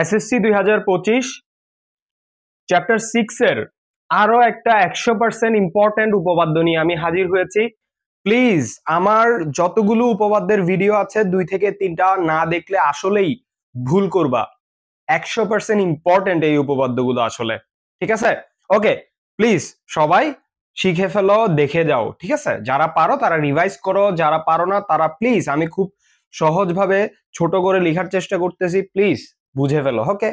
SSC 2025 chapter 6 এর আরো একটা 100% ইম্পর্টেন্ট উপপাদ্য নিয়ে আমি হাজির হয়েছি। প্লিজ আমার যতগুলো উপপাদ্যের ভিডিও আছে 2 থেকে 3টা না দেখলে আসলেই ভুল করবা। 100% ইম্পর্টেন্ট এই উপপাদ্যগুলো আসলে, ঠিক আছে? ওকে, প্লিজ সবাই শিখে ফেলো, দেখে যাও, ঠিক আছে? যারা পারো তারা রিভাইজ করো, যারা পারো না তারা প্লিজ, আমি খুব সহজভাবে ছোট করে লেখার চেষ্টা করতেছি, প্লিজ বুঝে ফেলো। ওকে,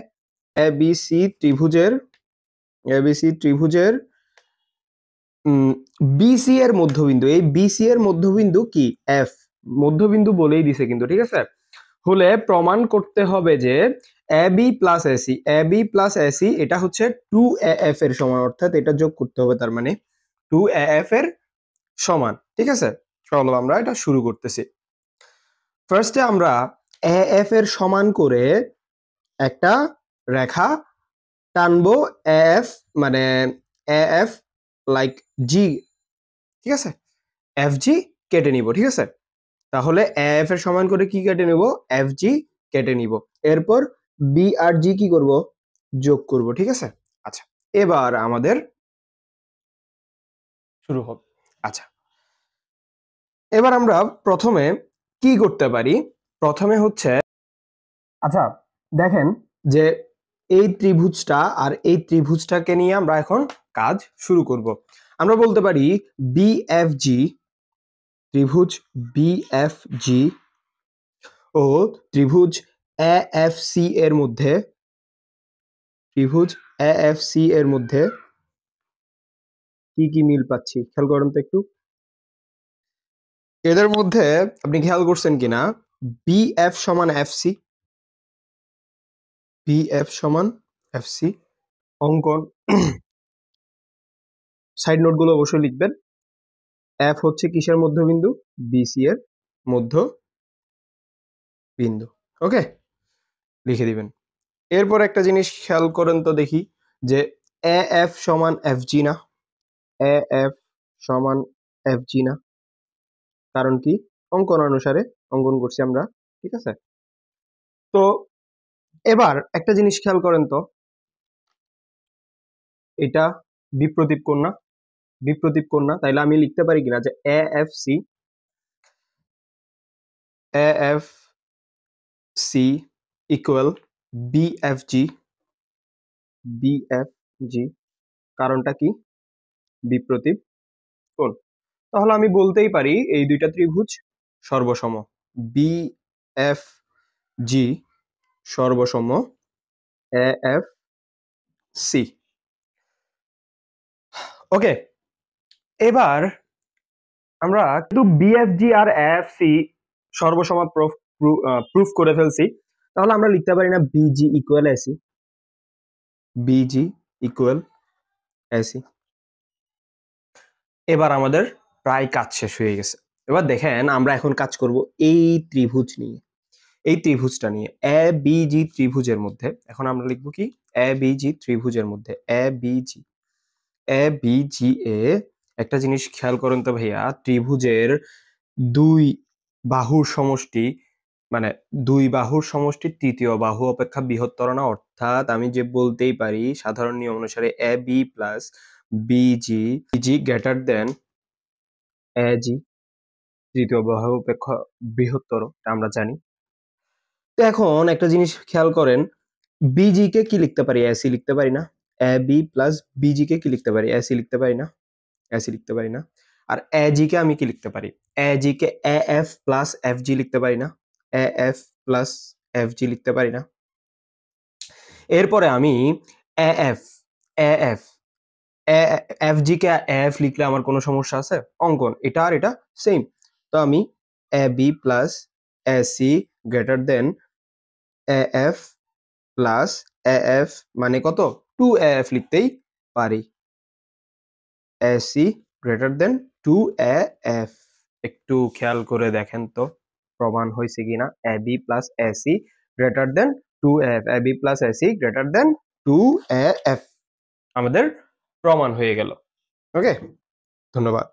এবিসি ত্রিভুজের বিসি এর মধ্যবিন্দু, এই বিসি এর মধ্যবিন্দু কি? এফ। মধ্যবিন্দু বলেই দিছে কিন্তু, ঠিক আছে? হলে প্রমাণ করতে হবে যে এবি প্লাস এসি এটা হচ্ছে 2AF এর সমান, অর্থাৎ এটা যোগ করতে হবে, তার মানে 2AF এর সমান, ঠিক আছে? চলো আমরা এটা শুরু করতেছি। ফার্স্টে আমরা AF এর সমান করে একটা রেখা টানবো, AF মানে AF লাইক জি, ঠিক আছে? FG কেটে নিব, ঠিক আছে? তাহলে AF এর সমান করে কি কেটে নিব? FG কেটে নিব। এরপর বি আর জি কি করব? যোগ করব, ঠিক আছে? আচ্ছা, এবার আমাদের শুরু হবে। আচ্ছা, এবার আমরা প্রথমে কি করতে পারি? প্রথমে হচ্ছে, আচ্ছা দেখেন যে এই ত্রিভুজটা আর এই ত্রিভুজটাকে নিয়ে আমরা এখন কাজ শুরু করব। আমরা বলতে পারি বিএফজি, ত্রিভুজ বিএফজি ও ত্রিভুজ এএফসি এর মধ্যে, ত্রিভুজ এএফসি এর মধ্যে কি কি মিল পাচ্ছি খেয়াল করেন তো একটু। এদের মধ্যে আপনি খেয়াল করছেন কিনা, বিএফ সমান এফসি, বিএফ সমান এফসি অঙ্কন সাইড নোট গুলো অবশ্যই লিখবেন। এফ হচ্ছে কিসের মধ্যবিন্দু? বিসি এর মধ্যবিন্দু। ওকে, লিখে দিবেন। এরপর একটা জিনিস খেয়াল করেন তো দেখি, যে এএফ সমান এফজি না, এএফ সমান এফজি না, কারণ কি? অঙ্কন অনুসারে অঙ্কন করছি আমরা, ঠিক আছে? তো এবার একটা জিনিস খেয়াল করেন তো, এটা বিপ্রতীপ কোণ না? বিপ্রতীপ কোণ না, তাইলে আমি লিখতে পারি কিনা যে এএফসি ইকুয়াল বিএফজি, বিএফজি, কারণটা কি? বিপ্রতীপ কোণ। তাহলে আমি বলতেই পারি এই দুইটা ত্রিভুজ সর্বসম, বিএফজি সর্বসম এএফসি। ওকে, এবার আমরা কিন্তু বিএফজি আর এএফসি সর্বসম প্রুফ করে ফেলছি, তাহলে আমরা লিখতে পারি না busy equal AC, busy equal AC. এবার আমাদের প্রায় কাজ শেষ হয়ে গেছে। এবার দেখেন আমরা এখন কাজ করব এই ত্রিভুজ নিয়ে, এই ত্রিভুজটা নিয়ে এ বিজি ত্রিভুজের মধ্যে। এখন আমরা লিখব কি? এ বিজি ত্রিভুজের মধ্যে এ বিজি এ একটা জিনিস খেয়াল করেন তো ভাইয়া, ত্রিভুজের দুই বাহুর সমষ্টি, মানে দুই বাহুর সমষ্টি তৃতীয় বাহু অপেক্ষা বৃহত্তর না, অর্থাৎ আমি যে বলতেই পারি সাধারণ নিয়ম অনুসারে A B plus BG, BG greater than AG, তৃতীয় বাহু অপেক্ষা বৃহত্তর, আমরা জানি। তো এখন একটা জিনিস খেয়াল করেন, বিজি কে কি লিখতে পারি? এসি লিখতে পারি না? এ বি প্লাস বিজি কে কি লিখতে পারি? এসি লিখতে পারি না? এসি লিখতে পারি না? আর এজি কে আমি কি লিখতে পারি? এজি কে এএফ প্লাস এফজি লিখতে পারি না? এএফ প্লাস এফজি লিখতে পারি না? এরপরে আমি AF AF FG K F লিখলে আমার কোনো সমস্যা আছে? অঙ্কন এটা আর এটা সেম, তো আমি A B plus AC greater than AF plus AF মানে কত? 2AF লিখতেই পারি। AC greater than 2AF। একটু খেয়াল করে দেখেন তো প্রমাণ হয়েছে কিনা। AB plus AC greater than 2AF, AB plus AC greater than 2AF আমাদের প্রমাণ হয়ে গেল। ওকে, ধন্যবাদ।